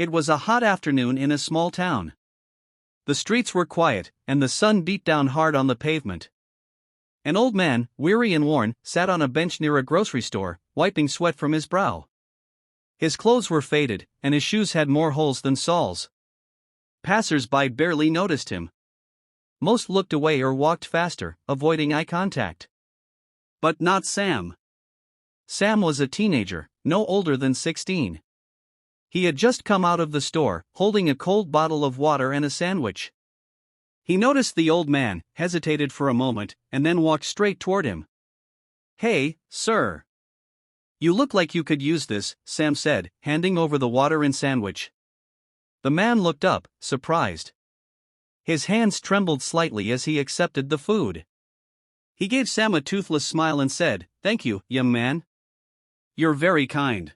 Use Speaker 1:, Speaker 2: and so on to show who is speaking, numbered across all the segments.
Speaker 1: It was a hot afternoon in a small town. The streets were quiet, and the sun beat down hard on the pavement. An old man, weary and worn, sat on a bench near a grocery store, wiping sweat from his brow. His clothes were faded, and his shoes had more holes than soles. Passers-by barely noticed him. Most looked away or walked faster, avoiding eye contact. But not Sam. Sam was a teenager, no older than 16. He had just come out of the store, holding a cold bottle of water and a sandwich. He noticed the old man, hesitated for a moment, and then walked straight toward him. "Hey, sir. You look like you could use this," Sam said, handing over the water and sandwich. The man looked up, surprised. His hands trembled slightly as he accepted the food. He gave Sam a toothless smile and said, "Thank you, young man. You're very kind."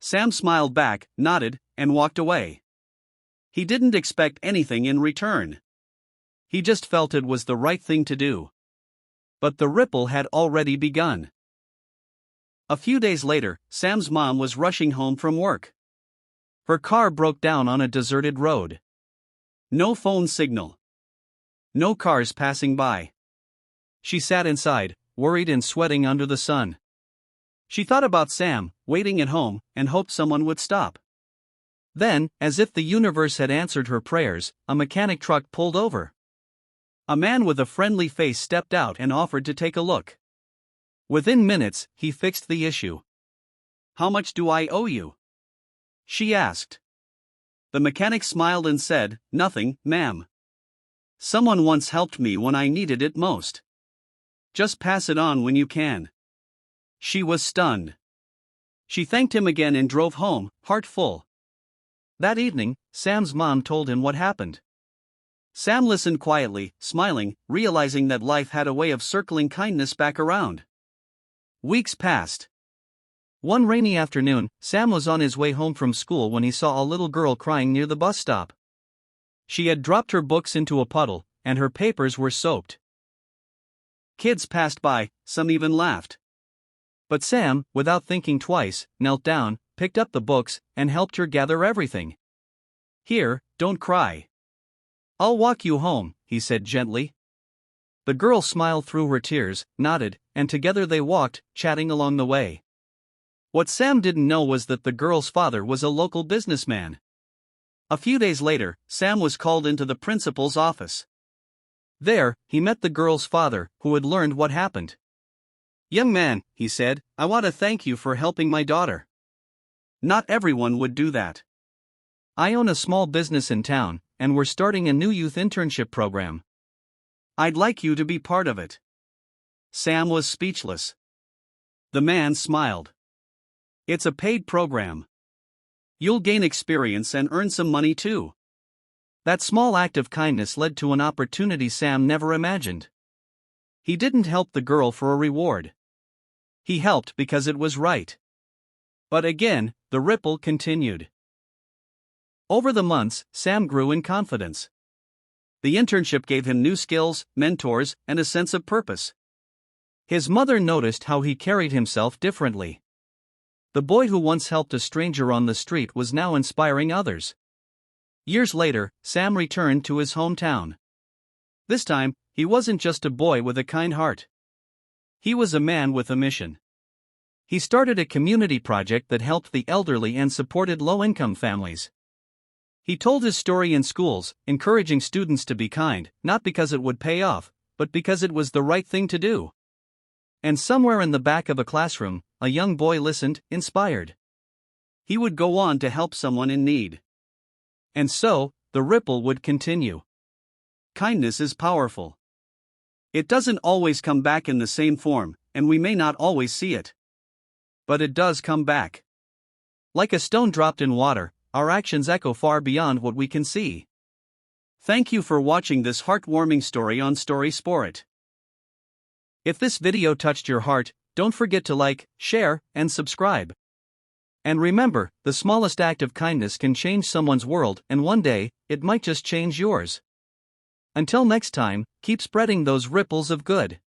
Speaker 1: Sam smiled back, nodded, and walked away. He didn't expect anything in return. He just felt it was the right thing to do. But the ripple had already begun. A few days later, Sam's mom was rushing home from work. Her car broke down on a deserted road. No phone signal. No cars passing by. She sat inside, worried and sweating under the sun. She thought about Sam, waiting at home, and hoped someone would stop. Then, as if the universe had answered her prayers, a mechanic truck pulled over. A man with a friendly face stepped out and offered to take a look. Within minutes, he fixed the issue. "How much do I owe you?" she asked. The mechanic smiled and said, "Nothing, ma'am. Someone once helped me when I needed it most. Just pass it on when you can." She was stunned. She thanked him again and drove home, heart full. That evening, Sam's mom told him what happened. Sam listened quietly, smiling, realizing that life had a way of circling kindness back around. Weeks passed. One rainy afternoon, Sam was on his way home from school when he saw a little girl crying near the bus stop. She had dropped her books into a puddle, and her papers were soaked. Kids passed by, some even laughed. But Sam, without thinking twice, knelt down, picked up the books, and helped her gather everything. "Here, don't cry. I'll walk you home," he said gently. The girl smiled through her tears, nodded, and together they walked, chatting along the way. What Sam didn't know was that the girl's father was a local businessman. A few days later, Sam was called into the principal's office. There, he met the girl's father, who had learned what happened. "Young man," he said, "I want to thank you for helping my daughter. Not everyone would do that. I own a small business in town, and we're starting a new youth internship program. I'd like you to be part of it." Sam was speechless. The man smiled. "It's a paid program. You'll gain experience and earn some money too." That small act of kindness led to an opportunity Sam never imagined. He didn't help the girl for a reward. He helped because it was right. But again, the ripple continued. Over the months, Sam grew in confidence. The internship gave him new skills, mentors, and a sense of purpose. His mother noticed how he carried himself differently. The boy who once helped a stranger on the street was now inspiring others. Years later, Sam returned to his hometown. This time, he wasn't just a boy with a kind heart. He was a man with a mission. He started a community project that helped the elderly and supported low-income families. He told his story in schools, encouraging students to be kind, not because it would pay off, but because it was the right thing to do. And somewhere in the back of a classroom, a young boy listened, inspired. He would go on to help someone in need. And so, the ripple would continue. Kindness is powerful. It doesn't always come back in the same form, and we may not always see it. But it does come back. Like a stone dropped in water, our actions echo far beyond what we can see. Thank you for watching this heartwarming story on Story Sport. If this video touched your heart, don't forget to like, share, and subscribe. And remember, the smallest act of kindness can change someone's world, and one day, it might just change yours. Until next time, keep spreading those ripples of good.